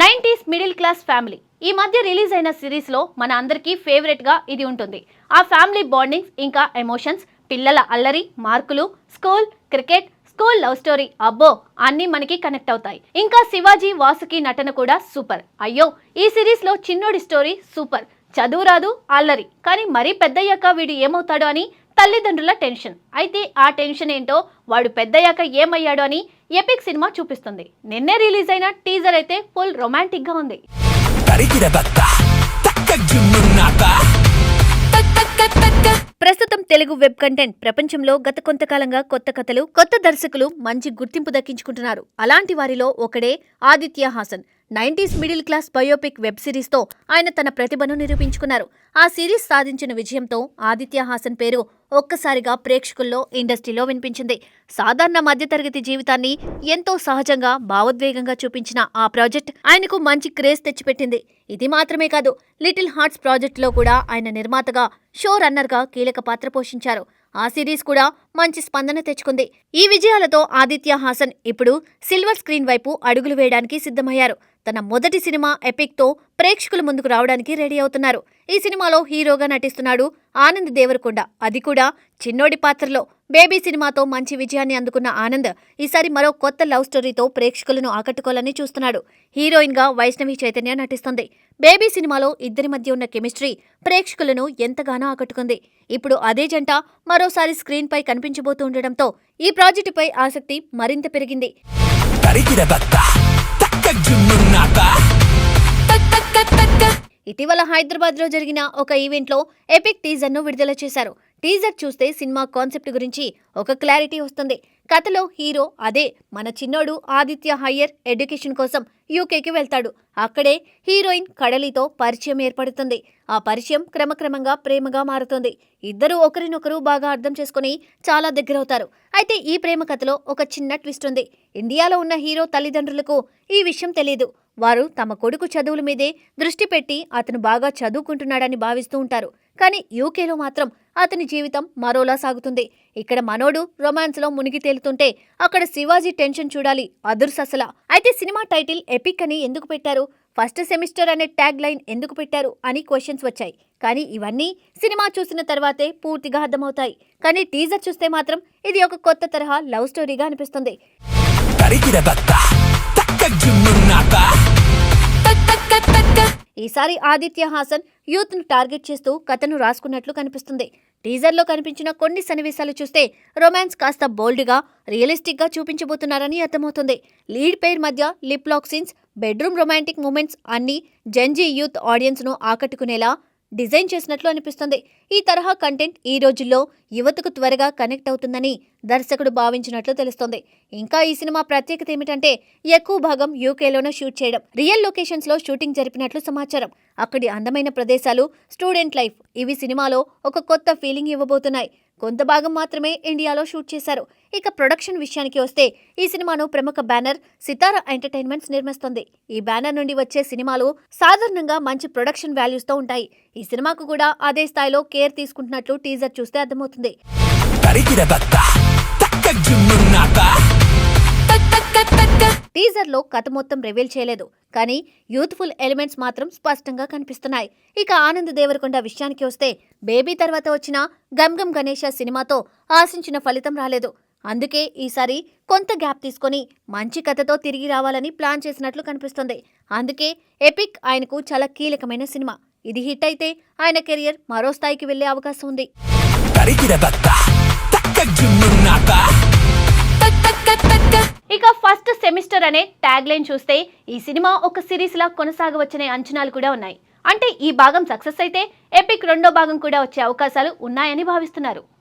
Nineties middle class family ఈ మధ్య release అయిన సిరీస్ లో మన అందరికీ ఫేవరెట్ గా ఇది ఉంటుంది. ఆ ఫ్యామిలీ బాండింగ్స్ ఇంకా ఎమోషన్స్, పిల్లల అల్లరి, మార్కులు, school, cricket, school love story, అబ్బో అన్నీ మనకి కనెక్ట్ అవుతాయి. ఇంకా శివాజీ వాసుకి నటన కూడా సూపర్. అయ్యో ఈ సిరీస్ లో చిన్నోడి స్టోరీ సూపర్. చదువు రాదు, అల్లరి, కానీ మరీ పెద్దయ్యాక వీడు ఏమవుతాడో అని తల్లిదండ్రుల టెన్షన్. అయితే ఆ టెన్షన్ ఏంటో, వాడు పెద్దయ్యాక ఏమయ్యాడో అని ఎపిక్ సినిమా చూపిస్తుంది. నిన్నే రిలీజ్ అయిన టీజర్ అయితే ఫుల్ రొమాంటిక్ గా ఉంది. ప్రస్తుతం తెలుగు వెబ్ కంటెంట్ ప్రపంచంలో గత కొంతకాలంగా కొత్త కథలు, కొత్త దర్శకులు మంచి గుర్తింపు దక్కించుకుంటున్నారు. అలాంటి వారిలో ఒకడే Aditya Hasan. 90s middle class biopic web సిరీస్తో ఆయన తన ప్రతిభను నిరూపించుకున్నారు. ఆ సిరీస్ సాధించిన విజయంతో ఆదిత్య హాసన్ పేరు ఒక్కసారిగా ప్రేక్షకుల్లో, ఇండస్ట్రీలో వినిపించింది. సాధారణ మధ్యతరగతి జీవితాన్ని ఎంతో సహజంగా, భావోద్వేగంగా చూపించిన ఆ ప్రాజెక్ట్ ఆయనకు మంచి క్రేజ్ తెచ్చిపెట్టింది. ఇది మాత్రమే కాదు, లిటిల్ హార్ట్స్ ప్రాజెక్టులో కూడా ఆయన నిర్మాతగా, షో రన్నర్గా కీలక పాత్ర పోషించారు. ఆ సిరీస్ కూడా మంచి స్పందన తెచ్చుకుంది. ఈ విజయాలతో ఆదిత్య హాసన్ ఇప్పుడు సిల్వర్ స్క్రీన్ వైపు అడుగులు వేయడానికి సిద్ధమయ్యారు. తన మొదటి సినిమా ఎపిక్తో ప్రేక్షకుల ముందుకు రావడానికి రెడీ అవుతున్నారు. ఈ సినిమాలో హీరోగా నటిస్తున్నాడు ఆనంద్ దేవరకొండ, అది కూడా చిన్నోడి పాత్రలో. బేబీ సినిమాతో మంచి విజయాన్ని అందుకున్న ఆనంద్ ఈసారి మరో కొత్త లవ్ స్టోరీతో ప్రేక్షకులను ఆకట్టుకోవాలని చూస్తున్నాడు. హీరోయిన్ గా వైష్ణవి చైతన్య నటిస్తుంది. బేబీ సినిమాలో ఇద్దరి మధ్య ఉన్న కెమిస్ట్రీ ప్రేక్షకులను ఎంతగానో ఆకట్టుకుంది. ఇప్పుడు అదే జంట మరోసారి స్క్రీన్ పై కనిపించబోతూ ఉండడంతో ఈ ప్రాజెక్టుపై ఆసక్తి మరింత పెరిగింది. ఇటీవల హైదరాబాద్ లో జరిగిన ఒక ఈవెంట్లో ఎపిక్ టీజర్ ను విడుదల చేశారు. టీజర్ చూస్తే సినిమా కాన్సెప్ట్ గురించి ఒక క్లారిటీ వస్తుంది. కథలో హీరో అదే మన చిన్నోడు ఆదిత్య హయ్యర్ ఎడ్యుకేషన్ కోసం యూకేకి వెళ్తాడు. అక్కడే హీరోయిన్ కడలితో పరిచయం ఏర్పడుతుంది. ఆ పరిచయం క్రమక్రమంగా ప్రేమగా మారుతుంది. ఇద్దరూ ఒకరినొకరు బాగా అర్థం చేసుకుని చాలా దగ్గరవుతారు. అయితే ఈ ప్రేమ కథలో ఒక చిన్న ట్విస్ట్ ఉంది. ఇండియాలో ఉన్న హీరో తల్లిదండ్రులకు ఈ విషయం తెలియదు. వారు తమ కొడుకు చదువుల మీదే దృష్టి పెట్టి అతను బాగా చదువుకుంటున్నాడని భావిస్తూ ఉంటారు. కానీ యూకేలో మాత్రం అతని జీవితం మరోలా సాగుతుంది. ఇక్కడ మనోడు రొమాన్స్లో మునిగి తేలుతుంటే అక్కడ శివాజీ టెన్షన్ చూడాలి, అదుర్ససలా. అయితే సినిమా టైటిల్ ఎపిక్ అని ఎందుకు పెట్టారు, ఫస్ట్ సెమిస్టర్ అనే ట్యాగ్ లైన్ ఎందుకు పెట్టారు అని క్వశ్చన్స్ వచ్చాయి. కానీ ఇవన్నీ సినిమా చూసిన తర్వాతే పూర్తిగా అర్థమవుతాయి. కానీ టీజర్ చూస్తే మాత్రం ఇది ఒక కొత్త తరహా లవ్ స్టోరీగా అనిపిస్తుంది. ఈసారి ఆదిత్య హాసన్ యూత్ ను టార్గెట్ చేస్తూ కథను రాసుకున్నట్లు కనిపిస్తుంది. టీజర్లో కనిపించిన కొన్ని సన్నివేశాలు చూస్తే రొమాన్స్ కాస్త బోల్డ్గా, రియలిస్టిక్గా చూపించబోతున్నారని అర్థమవుతుంది. లీడ్ పేర్ మధ్య lip lock scenes, bedroom romantic moments అన్నీ జెన్జీ యూత్ ఆడియన్స్ను ఆకట్టుకునేలా డిజైన్ చేసినట్లు అనిపిస్తుంది. ఈ తరహా కంటెంట్ ఈ రోజుల్లో యువతకు త్వరగా కనెక్ట్ అవుతుందని దర్శకుడు భావించినట్లు తెలుస్తోంది. ఇంకా ఈ సినిమా ప్రత్యేకత ఏమిటంటే ఎక్కువ భాగం యూకేలోనే షూట్ చేయడం, రియల్ లొకేషన్స్లో షూటింగ్ జరిపినట్లు సమాచారం. అక్కడి అందమైన ప్రదేశాలు, స్టూడెంట్ లైఫ్ ఇవి సినిమాలో ఒక కొత్త ఫీలింగ్ ఇవ్వబోతున్నాయి. కొంత భాగం మాత్రమే ఇండియాలో షూట్ చేశారు. ఇక ప్రొడక్షన్ విషయానికి వస్తే ఈ సినిమాను ప్రముఖ బ్యానర్ సితారా ఎంటర్టైన్మెంట్స్ నిర్మిస్తుంది. ఈ బ్యానర్ నుండి వచ్చే సినిమాలు సాధారణంగా మంచి ప్రొడక్షన్ వాల్యూస్తో ఉంటాయి. ఈ సినిమాకు కూడా అదే స్థాయిలో కేర్ తీసుకుంటున్నట్లు టీజర్ చూస్తే అర్థమవుతుంది. టీజర్ లో కథ మొత్తం రివీల్ చేయలేదు, కానీ యూత్ఫుల్ ఎలిమెంట్స్ మాత్రం స్పష్టంగా కనిపిస్తున్నాయి. ఇక ఆనంద్ దేవరకొండ విషయానికి వస్తే బేబీ తర్వాత వచ్చిన గమ్ గమ్ గణేష సినిమాతో ఆశించిన ఫలితం రాలేదు. అందుకే ఈసారి కొంత గ్యాప్ తీసుకొని మంచి కథతో తిరిగి రావాలని ప్లాన్ చేసినట్లు కనిపిస్తుంది. అందుకే ఎపిక్ ఆయనకు చాలా కీలకమైన సినిమా. ఇది హిట్ అయితే ఆయన కెరియర్ మరో స్థాయికి వెళ్లే అవకాశం ఉంది. ఇక ఫస్ట్ సెమిస్టర్ అనే ట్యాగ్ లైన్ చూస్తే ఈ సినిమా ఒక సిరీస్ లా కొనసాగవచ్చనే అంచనాలు కూడా ఉన్నాయి. అంటే ఈ భాగం సక్సెస్ అయితే ఎపిక్ రెండో భాగం కూడా వచ్చే అవకాశాలు ఉన్నాయని భావిస్తున్నారు.